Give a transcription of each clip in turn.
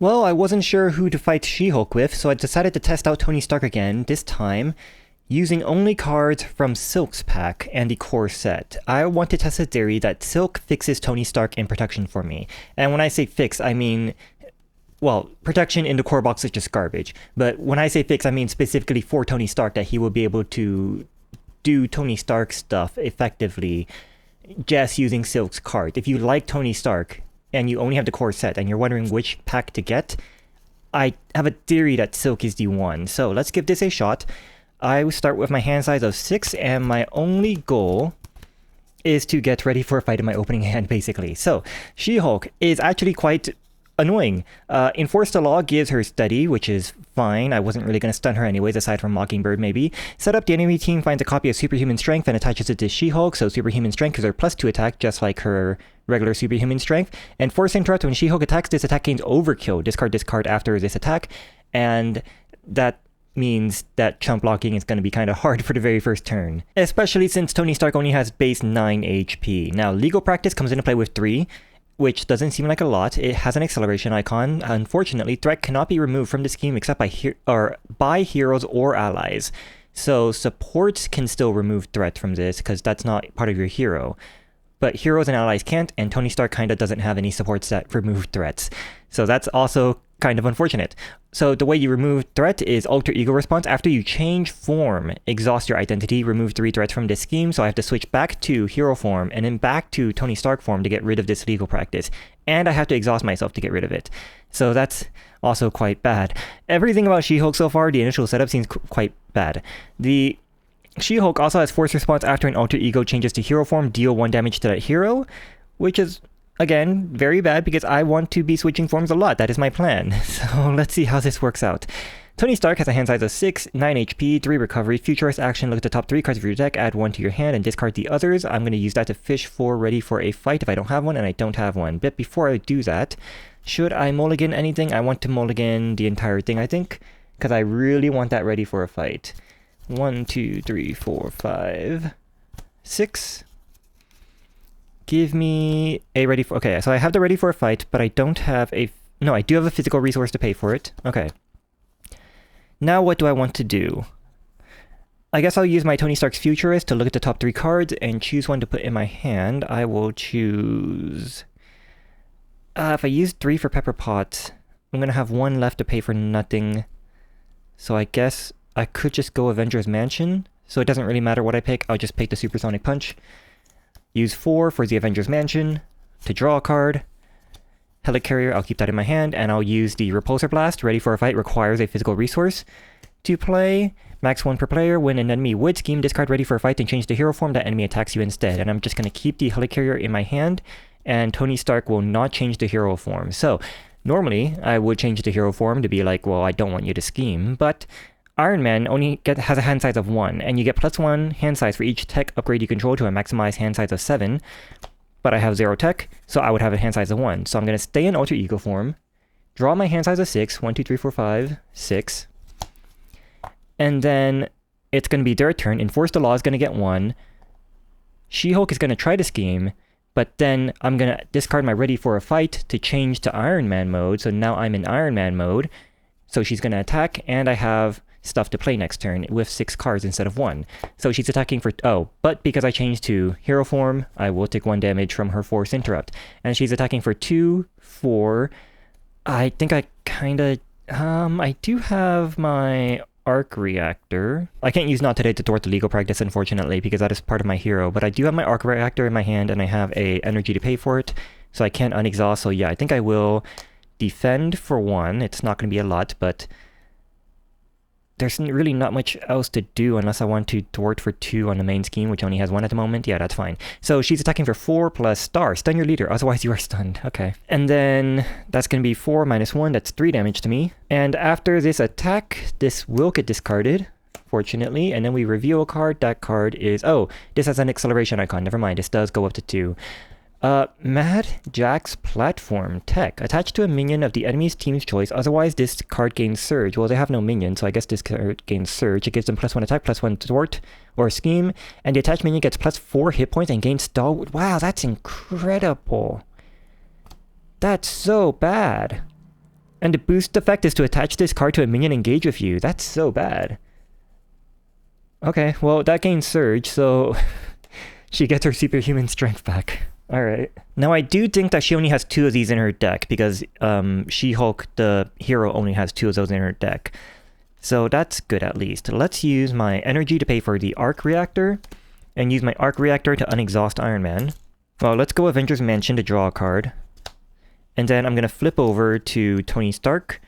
Well, I wasn't sure who to fight She-Hulk with, so I decided to test out Tony Stark again, this time using only cards from Silk's pack and the core set. I want to test the theory that Silk fixes Tony Stark in protection for me. And when I say fix, I mean, well, protection in the core box is just garbage. But when I say fix, I mean specifically for Tony Stark, that he will be able to do Tony Stark stuff effectively just using Silk's card. If you like Tony Stark and you only have the core set and you're wondering which pack to get, I have a theory that Silk is the one. So let's give this a shot. I will start with my hand size of 6, and my only goal is to get ready for a fight in my opening hand, basically. So, She-Hulk is actually quite annoying. Enforce the Law gives her steady, which is fine. I wasn't really going to stun her anyways, aside from Mockingbird maybe. Set up, the enemy team finds a copy of Superhuman Strength and attaches it to She-Hulk, so Superhuman Strength gives her +2 attack, just like her regular Superhuman Strength. And Force Interrupt, when She-Hulk attacks, this attack gains Overkill. Discard this card after this attack, and that means that chump blocking is going to be kind of hard for the very first turn, especially since Tony Stark only has base 9 HP. Now, Legal Practice comes into play with 3, which doesn't seem like a lot. It has an acceleration icon. Unfortunately, threat cannot be removed from the scheme except by heroes or allies. So supports can still remove threat from this because that's not part of your hero. But heroes and allies can't, and Tony Stark kind of doesn't have any supports that remove threats. So that's also kind of unfortunate. So the way you remove threat is Alter Ego response. After you change form, exhaust your identity, remove 3 threats from this scheme. So I have to switch back to hero form and then back to Tony Stark form to get rid of this legal practice. And I have to exhaust myself to get rid of it. So that's also quite bad. Everything about She-Hulk so far, the initial setup seems quite bad. The She-Hulk also has force response after an Alter Ego changes to hero form, deal 1 damage to that hero, which is, again, very bad because I want to be switching forms a lot. That is my plan. So let's see how this works out. Tony Stark has a hand size of 6, 9 HP, 3 recovery, futurist action, look at the top 3 cards of your deck, add 1 to your hand, and discard the others. I'm going to use that to fish for ready for a fight if I don't have one, and I don't have one. But before I do that, should I mulligan anything? I want to mulligan the entire thing, I think, because I really want that ready for a fight. 1, 2, 3, 4, 5, 6. Give me a ready for... Okay, so I have the ready for a fight, but I don't have a... No, I do have a physical resource to pay for it. Okay. Now what do I want to do? I guess I'll use my Tony Stark's Futurist to look at the top 3 cards and choose one to put in my hand. I will choose... if I use 3 for Pepper Pot, I'm going to have 1 left to pay for nothing. So I guess I could just go Avengers Mansion. So it doesn't really matter what I pick. I'll just pick the Supersonic Punch. Use 4 for the Avengers Mansion to draw a card. Helicarrier, I'll keep that in my hand, and I'll use the Repulsor Blast. Ready for a fight requires a physical resource to play. Max 1 per player. When an enemy would scheme, discard ready for a fight and change the hero form. That enemy attacks you instead. And I'm just going to keep the Helicarrier in my hand, and Tony Stark will not change the hero form. So, normally, I would change the hero form to be like, well, I don't want you to scheme, but Iron Man only has a hand size of 1, and you get +1 hand size for each tech upgrade you control to a maximized hand size of 7. But I have 0 tech, so I would have a hand size of 1. So I'm going to stay in Alter Ego form, draw my hand size of 6, 1, 2, 3, 4, 5, 6. And then it's going to be their turn. Enforce the Law is going to get 1. She-Hulk is going to try to scheme, but then I'm going to discard my Ready for a Fight to change to Iron Man mode. So now I'm in Iron Man mode. So she's going to attack, and I have stuff to play next turn with 6 cards instead of 1. So she's attacking for... Oh, but because I changed to hero form, I will take 1 damage from her Force Interrupt. And she's attacking for 2, 4... I think I kind of... I do have my Arc Reactor. I can't use Not Today to thwart the legal practice, unfortunately, because that is part of my hero. But I do have my Arc Reactor in my hand, and I have a energy to pay for it. So I can't unexhaust. So yeah, I think I will defend for 1. It's not going to be a lot, but... there's really not much else to do unless I want to thwart for 2 on the main scheme, which only has 1 at the moment. Yeah, that's fine. So she's attacking for 4 plus star. Stun your leader, otherwise you are stunned. Okay. And then that's going to be 4 minus 1. That's 3 damage to me. And after this attack, this will get discarded, fortunately. And then we reveal a card. That card is... Oh, this has an acceleration icon. Never mind. This does go up to 2. Mad Jack's Platform Tech. Attached to a minion of the enemy's team's choice, otherwise this card gains Surge. Well, they have no minion, so I guess this card gains Surge. It gives them +1 attack, +1 thwart, or scheme, and the attached minion gets +4 hit points and gains Stalwart. Wow, that's incredible. That's so bad. And the boost effect is to attach this card to a minion engage with you. That's so bad. Okay, well, that gains Surge, so she gets her superhuman strength back. Alright. Now, I do think that she only has 2 of these in her deck, because She-Hulk, the hero, only has 2 of those in her deck. So that's good, at least. Let's use my energy to pay for the Arc Reactor, and use my Arc Reactor to unexhaust Iron Man. Well, let's go Avengers Mansion to draw a card. And then I'm going to flip over to Tony Stark,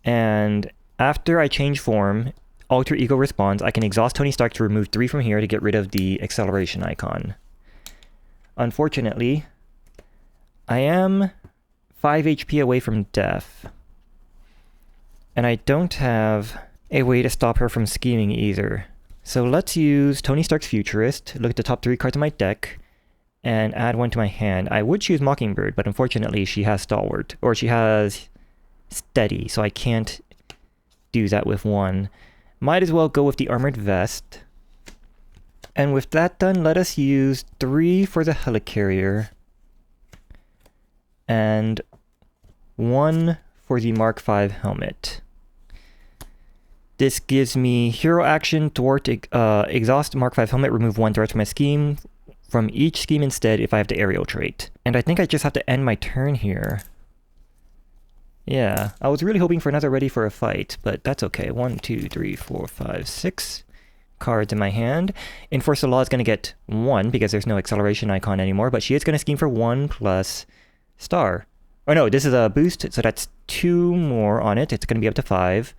and after I change form, Alter Ego responds, I can exhaust Tony Stark to remove 3 from here to get rid of the acceleration icon. Unfortunately, I am 5 HP away from death. And I don't have a way to stop her from scheming either. So let's use Tony Stark's Futurist, look at the top 3 cards of my deck, and add 1 to my hand. I would choose Mockingbird, but unfortunately she has Stalwart, or she has Steady, so I can't do that with 1. Might as well go with the Armored Vest. And with that done, let us use 3 for the Helicarrier, and 1 for the Mark V helmet. This gives me hero action, thwart, exhaust Mark V helmet, remove 1 threat from my scheme, from each scheme instead if I have the aerial trait. And I think I just have to end my turn here. Yeah, I was really hoping for another ready for a fight, but that's okay. 1, 2, 3, 4, 5, 6 cards in my hand. Enforce the Law is going to get 1 because there's no acceleration icon anymore, but she is going to scheme for 1 plus star. Oh no, this is a boost, so that's 2 more on it. It's going to be up to 5.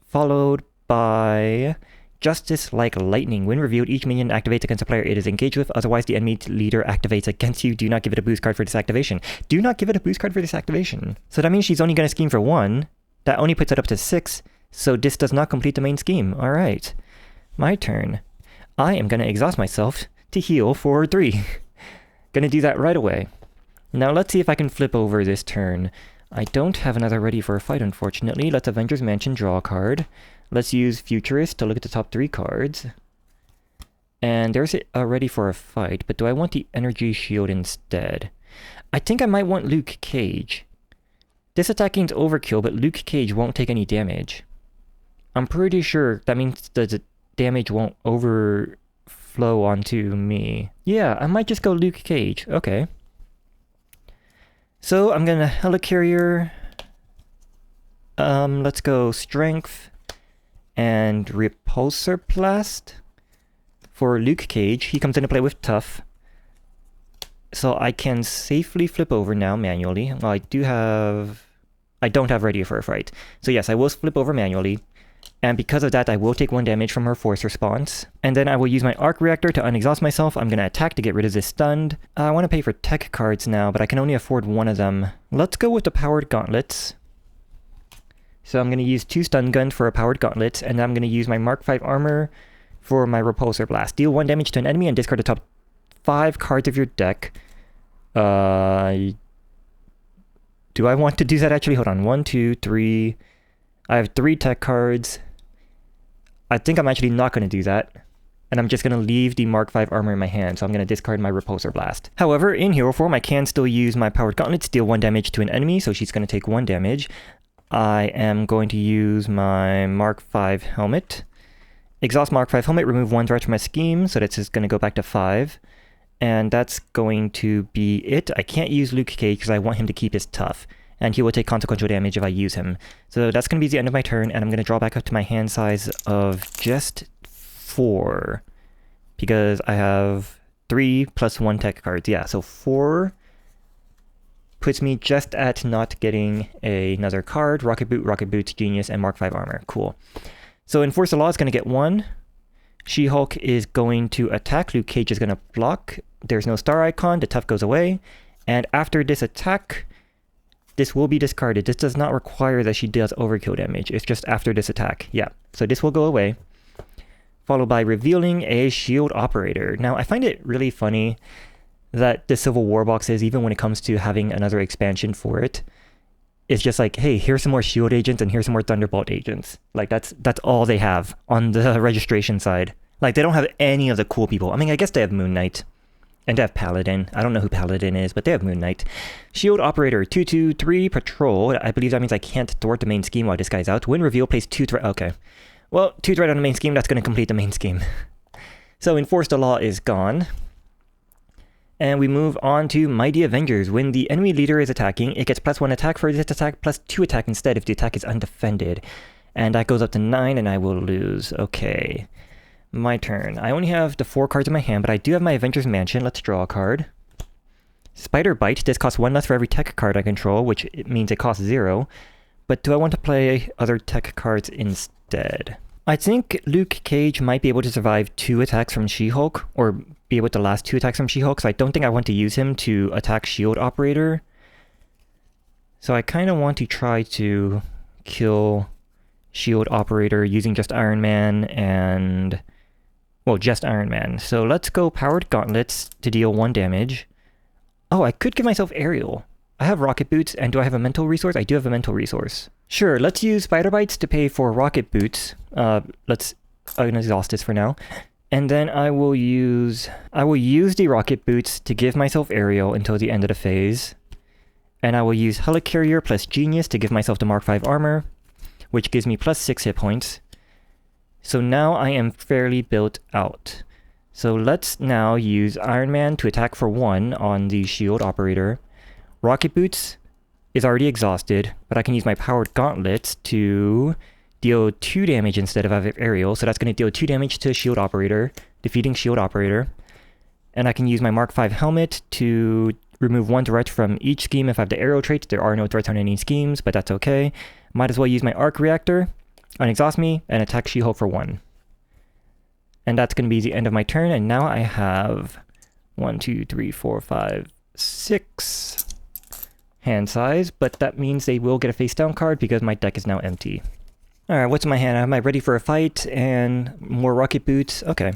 Followed by Justice Like Lightning. When revealed, each minion activates against a player it is engaged with. Otherwise, the enemy leader activates against you. Do not give it a boost card for this activation. Do not give it a boost card for this activation. So that means she's only going to scheme for 1. That only puts it up to 6. So this does not complete the main scheme. Alright. My turn. I am going to exhaust myself to heal for 3. Gonna do that right away. Now let's see if I can flip over this turn. I don't have another ready for a fight, unfortunately. Let's Avengers Mansion draw a card. Let's use Futurist to look at the top 3 cards. And there's a ready for a fight, but do I want the Energy Shield instead? I think I might want Luke Cage. This attacking is overkill, but Luke Cage won't take any damage. I'm pretty sure that means that the damage won't overflow onto me. Yeah, I might just go Luke Cage. Okay. So I'm gonna Helicarrier. Let's go Strength and Repulsor Blast for Luke Cage. He comes into play with Tough. So I can safely flip over now manually. Well, I don't have ready for a fight. So yes, I will flip over manually. And because of that, I will take 1 damage from her force response. And then I will use my Arc Reactor to unexhaust myself. I'm going to attack to get rid of this stunned. I want to pay for tech cards now, but I can only afford 1 of them. Let's go with the Powered Gauntlets. So I'm going to use 2 stun guns for a Powered Gauntlet, and I'm going to use my Mark V armor for my Repulsor Blast. Deal 1 damage to an enemy and discard the top 5 cards of your deck. Do I want to do that actually? Hold on. 1, 2, 3... I have 3 tech cards. I think I'm actually not going to do that. And I'm just going to leave the Mark V armor in my hand, so I'm going to discard my Repulsor Blast. However, in hero form, I can still use my Powered Gauntlets, deal 1 damage to an enemy, so she's going to take 1 damage. I am going to use my Mark V helmet. Exhaust Mark V helmet, remove 1 threat from my scheme, so that's just going to go back to 5. And that's going to be it. I can't use Luke Cage because I want him to keep his tough. And he will take consequential damage if I use him. So that's going to be the end of my turn, and I'm going to draw back up to my hand size of just 4. Because I have 3 plus 1 tech cards. Yeah, so 4 puts me just at not getting another card. Rocket Boot, Genius, and Mark V armor. Cool. So Enforce the Law is going to get 1. She-Hulk is going to attack. Luke Cage is going to block. There's no star icon. The tough goes away. And after this attack, this will be discarded. This does not require that she does overkill damage. It's just after this attack. Yeah, so this will go away. Followed by revealing a shield operator. Now, I find it really funny that the Civil War boxes, even when it comes to having another expansion for it, it's just like, hey, here's some more shield agents and here's some more Thunderbolt agents. Like, that's all they have on the registration side. Like, they don't have any of the cool people. I mean, I guess they have Moon Knight And they have Paladin. I don't know who Paladin is, but they have Moon Knight. Shield Operator, 2/2/3 Patrol. I believe that means I can't thwart the main scheme while this guy's out. Win Reveal, place 2 threat. Okay. Well, 2 threat on the main scheme, that's going to complete the main scheme. So Enforce the Law is gone. And we move on to Mighty Avengers. When the enemy leader is attacking, it gets +1 attack for this attack, +2 attack instead if the attack is undefended. And that goes up to 9 and I will lose. Okay. My turn. I only have the 4 cards in my hand, but I do have my Avengers Mansion. Let's draw a card. Spider Bite. This costs 1 less for every tech card I control, which means it costs 0. But do I want to play other tech cards instead? I think Luke Cage might be able to survive 2 attacks from She-Hulk, or be able to last 2 attacks from She-Hulk, so I don't think I want to use him to attack Shield Operator. So I kind of want to try to kill Shield Operator using just Iron Man and... well, just Iron Man. So let's go Powered Gauntlets to deal 1 damage. Oh, I could give myself Aerial. I have Rocket Boots, and do I have a mental resource? I do have a mental resource. Sure, let's use Spider Bites to pay for Rocket Boots. Let's exhaust this for now. And then I will use the Rocket Boots to give myself Aerial until the end of the phase. And I will use Helicarrier plus Genius to give myself the Mark 5 armor, which gives me +6 hit points. So now I am fairly built out. So let's now use Iron Man to attack for 1 on the Shield Operator. Rocket Boots is already exhausted, but I can use my Powered Gauntlets to deal 2 damage instead of Aerial. So that's going to deal 2 damage to Shield Operator, defeating Shield Operator. And I can use my Mark 5 Helmet to remove 1 threat from each scheme if I have the Aerial trait. There are no threats on any schemes, but that's okay. Might as well use my Arc Reactor, unexhaust me, and attack She-Hulk for 1. And that's going to be the end of my turn, and now I have 1, 2, 3, 4, 5, 6 hand size, but that means they will get a face down card because my deck is now empty. Alright, what's in my hand? I have my Ready for a Fight and more Rocket Boots. Okay.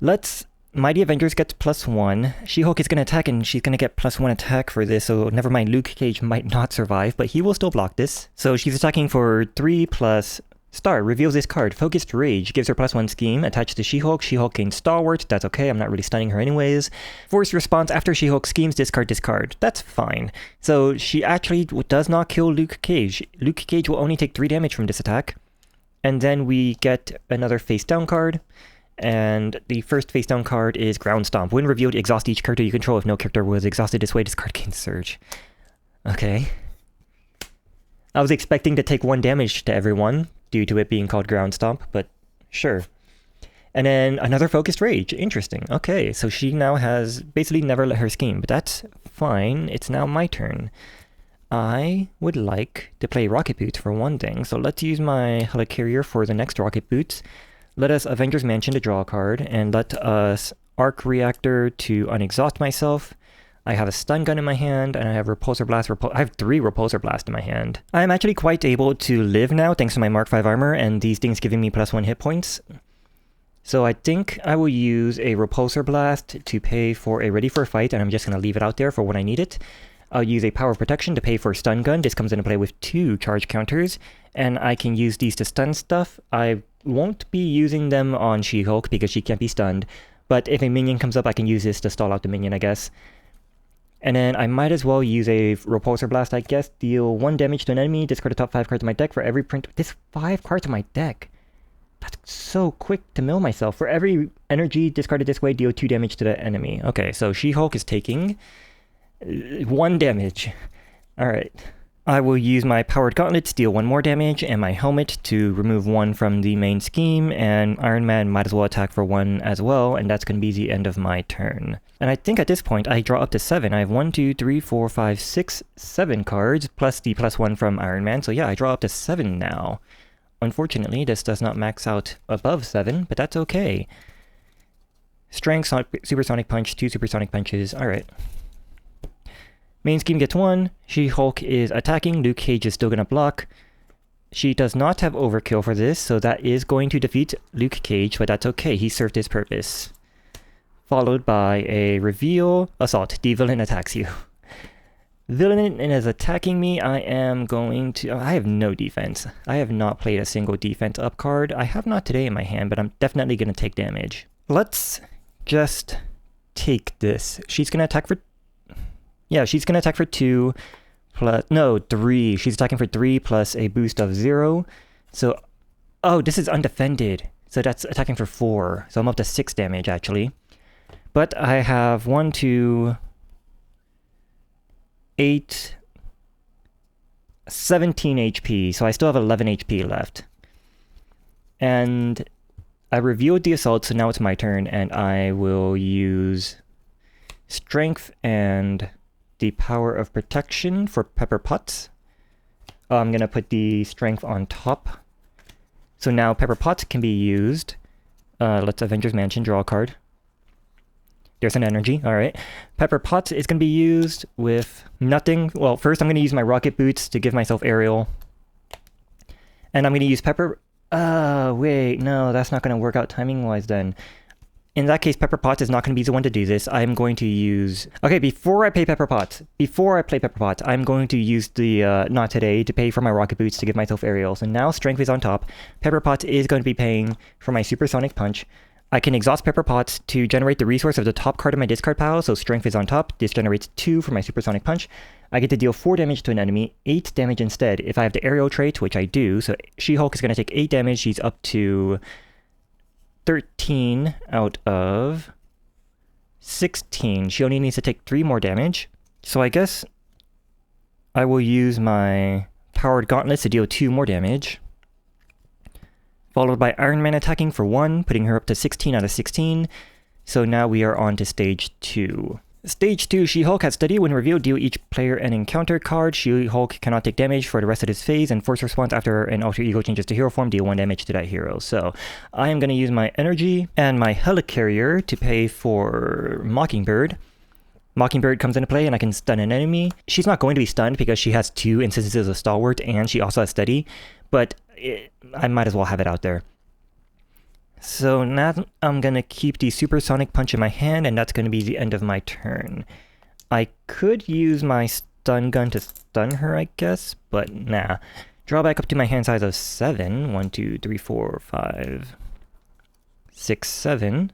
Let's... Mighty Avengers gets +1. She-Hulk is going to attack and she's going to get +1 attack for this, so never mind, Luke Cage might not survive, but he will still block this. So she's attacking for 3 plus... Star reveals this card. Focused Rage gives her +1 scheme attached to She-Hulk. She-Hulk gains Stalwart. That's okay. I'm not really stunning her anyways. Forced response after She-Hulk schemes. Discard. That's fine. So she actually does not kill Luke Cage. Luke Cage will only take 3 damage from this attack. And then we get another face down card. And the first face down card is Ground Stomp. When revealed, exhaust each character you control. If no character was exhausted this way, this card gains Surge. Okay. I was expecting to take 1 damage to everyone due to it being called Ground Stomp, but sure. And then another Focused Rage. Interesting. Okay, so she now has basically never let her scheme, but that's fine. It's now my turn. I would like to play Rocket Boots for one thing, so let's use my Helicarrier for the next Rocket Boots. Let us Avengers Mansion to draw a card, and let us Arc Reactor to unexhaust myself. I have a Stun Gun in my hand, and I have Repulsor Blast. I have 3 Repulsor Blast in my hand. I am actually quite able to live now thanks to my Mark 5 armor, and these things giving me +1 hit points. So I think I will use a Repulsor Blast to pay for a Ready for a Fight, and I'm just going to leave it out there for when I need it. I'll use a Power of Protection to pay for Stun Gun. This comes into play with 2 charge counters, and I can use these to stun stuff. I won't be using them on She-Hulk because she can't be stunned, but if a minion comes up, I can use this to stall out the minion, I guess. And then I might as well use a Repulsor Blast, I guess. Deal 1 damage to an enemy, discard the top 5 cards of my deck for every print. This 5 cards of my deck. That's so quick to mill myself. For every energy discarded this way, deal 2 damage to the enemy. Okay, so She-Hulk is taking 1 damage. Alright. I will use my Powered Gauntlets to deal 1 more damage, and my Helmet to remove 1 from the main scheme, and Iron Man might as well attack for 1 as well, and that's going to be the end of my turn. And I think at this point I draw up to 7. I have 1, 2, 3, 4, 5, 6, 7 cards, plus the +1 from Iron Man, so yeah, I draw up to 7 now. Unfortunately, this does not max out above 7, but that's okay. Strength, Supersonic Punch, 2 Supersonic Punches, alright. Main scheme gets 1, She-Hulk is attacking, Luke Cage is still going to block. She does not have Overkill for this, so that is going to defeat Luke Cage, but that's okay, he served his purpose. Followed by a Reveal Assault, the villain attacks you. Villain is attacking me, I am going to... I have no defense. I have not played a single defense up card. I have not today in my hand, but I'm definitely going to take damage. Let's just take this. She's gonna attack for... Yeah, she's gonna attack for 2 plus... No, 3. She's attacking for 3 plus a boost of 0. So... Oh, this is undefended. So that's attacking for 4. So I'm up to 6 damage, actually. But I have 1, 2... 8... 17 HP, so I still have 11 HP left. And I revealed the assault, so now it's my turn, and I will use Strength and the Power of Protection for Pepper Potts. I'm gonna put the Strength on top. So now Pepper Potts can be used. Let's Avengers Mansion, draw a card. There's an energy, alright. Pepper Potts is going to be used with nothing. Well, first I'm going to use my rocket boots to give myself aerial. And I'm going to use Pepper... wait, no, that's not going to work out timing-wise then. In that case, Pepper Potts is not going to be the one to do this. I'm going to use... Okay, before I play Pepper Potts, I'm going to use the Not Today to pay for my rocket boots to give myself aerial. So now Strength is on top. Pepper Potts is going to be paying for my Supersonic Punch. I can exhaust Pepper Potts to generate the resource of the top card of my discard pile, so Strength is on top. This generates 2 for my Supersonic Punch. I get to deal 4 damage to an enemy, 8 damage instead if I have the aerial trait, which I do. So She-Hulk is going to take 8 damage. She's up to 13 out of 16. She only needs to take 3 more damage. So I guess I will use my Powered Gauntlets to deal 2 more damage. Followed by Iron Man attacking for 1, putting her up to 16 out of 16. So now we are on to Stage 2. Stage 2, She-Hulk has Steady. When revealed, deal each player an encounter card. She-Hulk cannot take damage for the rest of this phase, and force response after an alter ego changes to hero form, deal 1 damage to that hero. So I am going to use my energy and my Helicarrier to pay for Mockingbird. Mockingbird comes into play and I can stun an enemy. She's not going to be stunned because she has 2 instances of Stalwart and she also has Steady, but I might as well have it out there. So now I'm going to keep the Supersonic Punch in my hand, and that's going to be the end of my turn. I could use my stun gun to stun her, I guess, but nah. Draw back up to my hand size of 7. 1, 2, 3, 4, 5, 6, 7.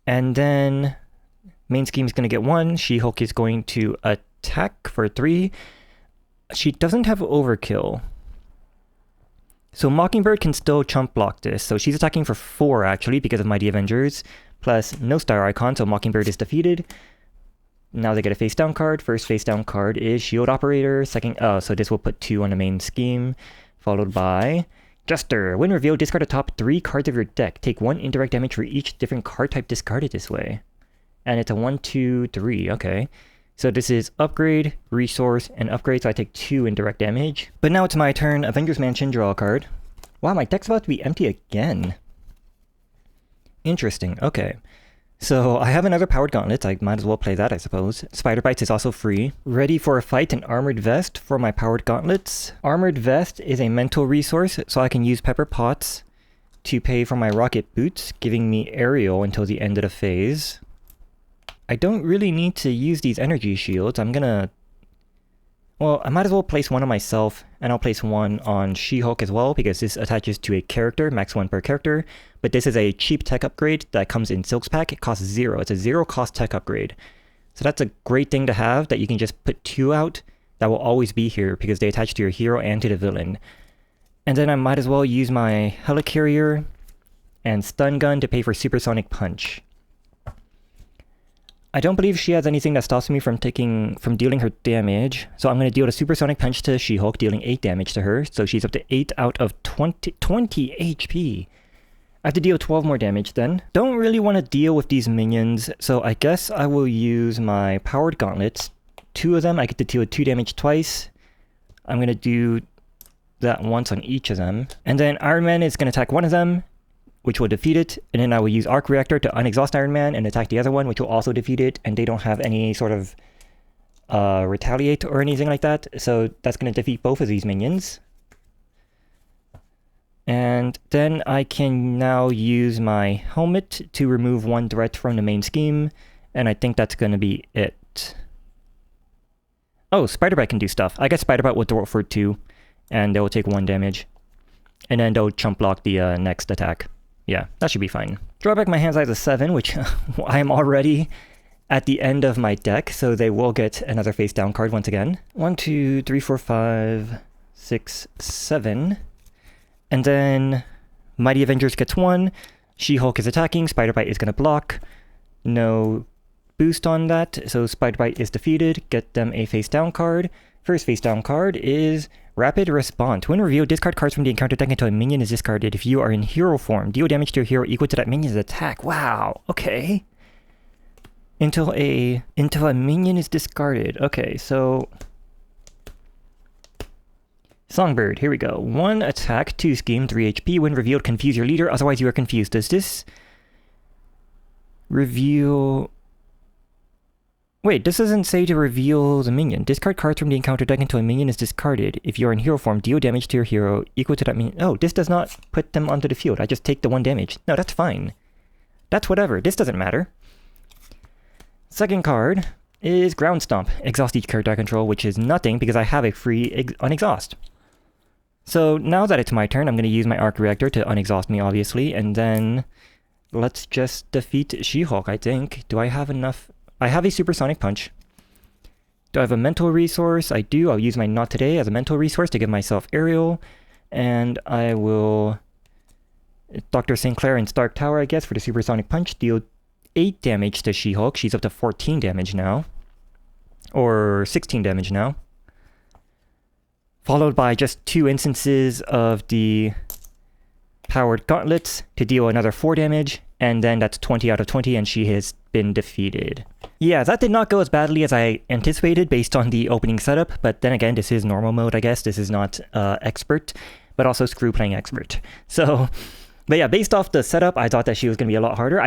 And then Main Scheme is going to get 1. She-Hulk is going to attack for 3. She doesn't have Overkill. So Mockingbird can still chump block this, so she's attacking for 4 actually because of Mighty Avengers, plus no star icon, so Mockingbird is defeated. Now they get a face down card. First face down card is Shield Operator, second, so this will put 2 on the Main Scheme, followed by Jester. When revealed, discard the top 3 cards of your deck. Take 1 indirect damage for each different card type discarded this way. And it's a 1, 2, 3, okay. So this is upgrade, resource, and upgrade, so I take 2 indirect damage. But now it's my turn. Avengers Mansion, draw a card. Wow, my deck's about to be empty again. Interesting, okay. So I have another Powered Gauntlet. I might as well play that, I suppose. Spider Bites is also free. Ready for a fight, an Armored Vest for my Powered Gauntlets. Armored Vest is a mental resource, so I can use Pepper Potts to pay for my Rocket Boots, giving me aerial until the end of the phase. I don't really need to use these energy shields. I'm gonna... Well, I might as well place 1 on myself, and I'll place 1 on She-Hulk as well, because this attaches to a character, max 1 per character. But this is a cheap tech upgrade that comes in Silk's pack. It costs 0. It's a 0 cost tech upgrade. So that's a great thing to have, that you can just put 2 out that will always be here, because they attach to your hero and to the villain. And then I might as well use my Helicarrier and Stun Gun to pay for Supersonic Punch. I don't believe she has anything that stops me from dealing her damage, so I'm going to deal a Supersonic Punch to She-Hulk, dealing 8 damage to her, so she's up to 8 out of 20 HP. I have to deal 12 more damage then. Don't really want to deal with these minions, so I guess I will use my Powered Gauntlets. 2 of them, I get to deal 2 damage twice. I'm going to do that once on each of them. And then Iron Man is going to attack one of them, which will defeat it, and then I will use Arc Reactor to unexhaust Iron Man and attack the other one, which will also defeat it, and they don't have any sort of retaliate or anything like that, so that's going to defeat both of these minions. And then I can now use my helmet to remove 1 threat from the Main Scheme, and I think that's going to be it. Oh, Spider-Bite can do stuff. I guess Spider-Bite will throw it for 2, and they'll take 1 damage. And then they'll chump block the next attack. Yeah, that should be fine. Draw back my hand size of 7, which I am already at the end of my deck, so they will get another face down card once again. 1, 2, 3, 4, 5, 6, 7. And then Mighty Avengers gets 1. She-Hulk is attacking. Spider-Bite is going to block. No boost on that, so Spider-Bite is defeated. Get them a face down card. First face down card is Rapid Response. When revealed, discard cards from the encounter deck until a minion is discarded. If you are in hero form, deal damage to your hero equal to that minion's attack. Wow, okay. Until a minion is discarded. Okay, so Songbird, here we go. 1 attack, 2 scheme, 3 HP. When revealed, confuse your leader, otherwise you are confused. Does this reveal... Wait, this doesn't say to reveal the minion. Discard cards from the encounter deck until a minion is discarded. If you are in hero form, deal damage to your hero equal to that minion. Oh, this does not put them onto the field. I just take the 1 damage. No, that's fine. That's whatever. This doesn't matter. Second card is Ground Stomp. Exhaust each character I control, which is nothing because I have a free unexhaust. So now that it's my turn, I'm going to use my Arc Reactor to unexhaust me, obviously, and then let's just defeat She-Hulk, I think. Do I have enough? I have a Supersonic Punch. Do I have a mental resource? I do. I'll use my Not Today as a mental resource to give myself Aerial, and I will Dr. St. Clair and Stark Tower, I guess, for the Supersonic Punch. Deal 8 damage to She-Hulk. She's up to 14 damage now. Or 16 damage now. Followed by just 2 instances of the Powered Gauntlets to deal another 4 damage, and then that's 20 out of 20 and she has been defeated. Yeah, that did not go as badly as I anticipated based on the opening setup, but then again, this is normal mode, I guess. This is not expert, but also screw playing expert. So, but yeah, based off the setup, I thought that she was going to be a lot harder.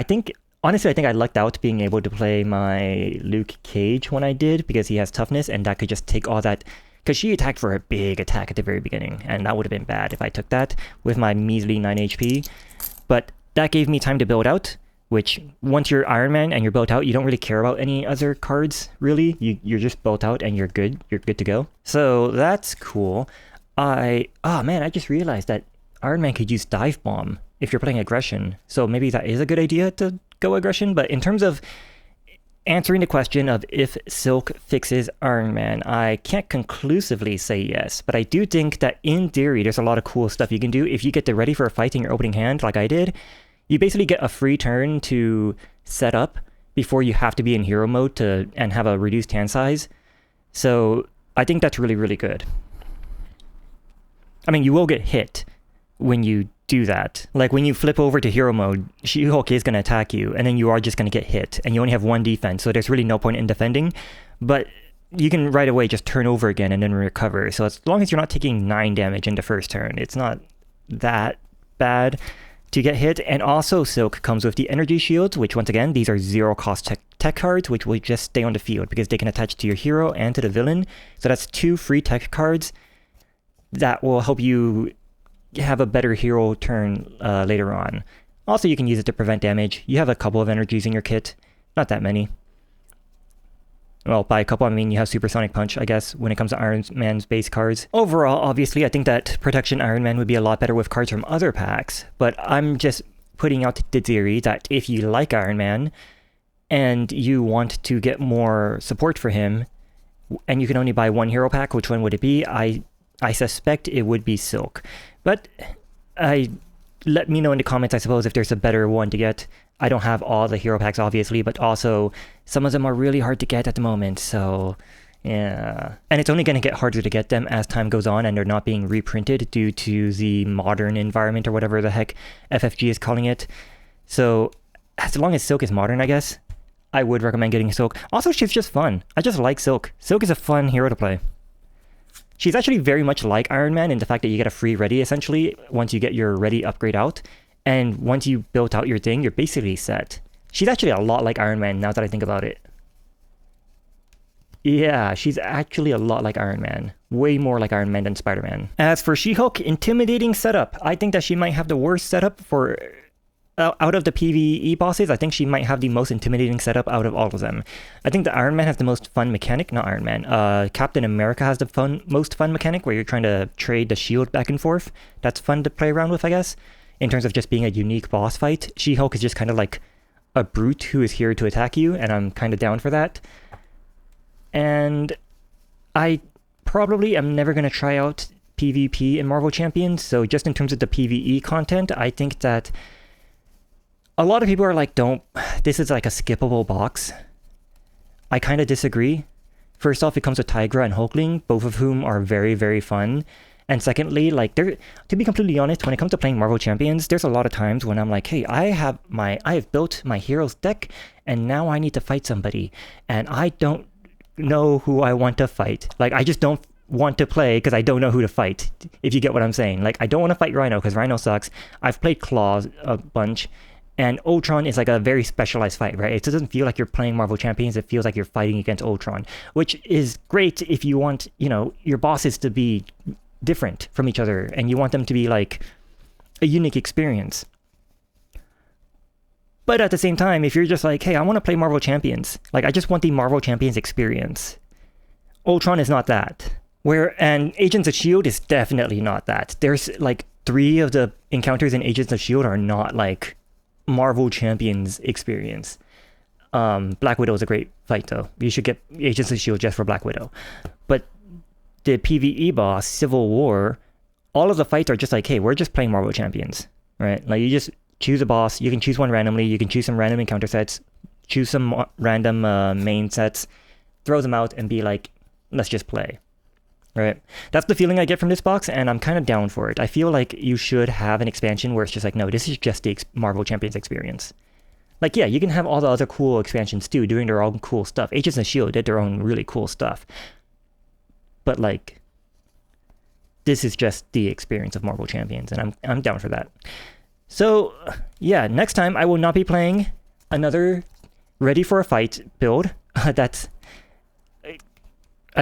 Honestly, I think I lucked out being able to play my Luke Cage when I did, because he has toughness, and that could just take all that... Because she attacked for a big attack at the very beginning, and that would have been bad if I took that with my measly 9 HP. But that gave me time to build out, which once you're Iron Man and you're built out, you don't really care about any other cards, really. You're just built out and you're good. You're good to go. So that's cool. Oh man, I just realized that Iron Man could use Dive Bomb if you're playing aggression. So maybe that is a good idea to go aggression, but in terms of answering the question of if Silk fixes Iron Man, I can't conclusively say yes, but I do think that in theory there's a lot of cool stuff you can do. If you get ready for a fight in your opening hand like I did, you basically get a free turn to set up before you have to be in hero mode and have a reduced hand size. So I think that's really, really good. I mean, you will get hit when you do that. Like when you flip over to hero mode, She-Hulk is going to attack you, and then you are just going to get hit, and you only have 1 defense, so there's really no point in defending. But you can right away just turn over again and then recover. So as long as you're not taking 9 damage in the first turn, it's not that bad to get hit. And also Silk comes with the energy shields, which once again, these are 0 cost tech cards, which will just stay on the field because they can attach to your hero and to the villain. So that's 2 free tech cards that will help you have a better hero turn later on. Also, you can use it to prevent damage. You have a couple of energies in your kit. Not that many. Well, by a couple, I mean you have Supersonic Punch, I guess, when it comes to Iron Man's base cards. Overall, obviously, I think that Protection Iron Man would be a lot better with cards from other packs, but I'm just putting out the theory that if you like Iron Man, and you want to get more support for him, and you can only buy 1 hero pack, which one would it be? I suspect it would be Silk. But let me know in the comments, I suppose, if there's a better one to get. I don't have all the hero packs, obviously, but also some of them are really hard to get at the moment, so yeah. And it's only going to get harder to get them as time goes on and they're not being reprinted due to the modern environment or whatever the heck FFG is calling it. So as long as Silk is modern, I guess, I would recommend getting Silk. Also, she's just fun. I just like Silk. Silk is a fun hero to play. She's actually very much like Iron Man in the fact that you get a free ready, essentially, once you get your ready upgrade out. And once you built out your thing, you're basically set. She's actually a lot like Iron Man, now that I think about it. Yeah, she's actually a lot like Iron Man. Way more like Iron Man than Spider-Man. As for She-Hulk, intimidating setup. I think that she might have the worst setup for... out of the PvE bosses, I think she might have the most intimidating setup out of all of them. I think the Iron Man has the most fun mechanic, not Iron Man. Captain America has the most fun mechanic where you're trying to trade the shield back and forth. That's fun to play around with, I guess. in terms of just being a unique boss fight. She-Hulk is just kind of like a brute who is here to attack you, and I'm kind of down for that. And I probably am never going to try out PvP in Marvel Champions, so just in terms of the PvE content, I think that a lot of people are like, this is like a skippable box. I kind of disagree. First off, it comes with Tigra and Hulkling, both of whom are very, very fun. And secondly, like, to be completely honest, when it comes to playing Marvel Champions, there's a lot of times when I'm like, hey, I have built my heroes deck, and now I need to fight somebody, and I don't know who I want to fight. Like, I just don't want to play because I don't know who to fight, if you get what I'm saying. Like, I don't want to fight Rhino because Rhino sucks. I've played Claws a bunch, and Ultron is like a very specialized fight, right? It doesn't feel like you're playing Marvel Champions. It feels like you're fighting against Ultron, which is great if you want, your bosses to be different from each other and you want them to be like a unique experience. But at the same time, if you're just like, hey, I want to play Marvel Champions, like I just want the Marvel Champions experience, Ultron is not that. And Agents of S.H.I.E.L.D. is definitely not that. There's like 3 of the encounters in Agents of S.H.I.E.L.D. are not like Marvel Champions experience. Black Widow is a great fight though. You should get Agents of S.H.I.E.L.D. just for Black Widow. But the PvE boss, Civil War, all of the fights are just like, hey, we're just playing Marvel Champions, right? Like, you just choose a boss, you can choose one randomly, you can choose some random encounter sets, choose some random main sets, throw them out and be like, let's just play, right? That's the feeling I get from this box, and I'm kind of down for it. I feel like you should have an expansion where it's just like, no, this is just the Marvel Champions experience. Like, yeah, you can have all the other cool expansions too, doing their own cool stuff. Agents of S.H.I.E.L.D. did their own really cool stuff. But like, this is just the experience of Marvel Champions, and I'm down for that. So yeah, next time I will not be playing another Ready for a Fight build. I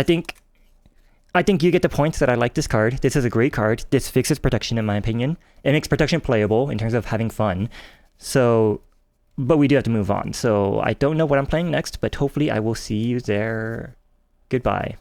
think you get the points that I like this card. This is a great card. This fixes protection in my opinion. It makes protection playable in terms of having fun. So, but we do have to move on. So I don't know what I'm playing next, but hopefully I will see you there. Goodbye.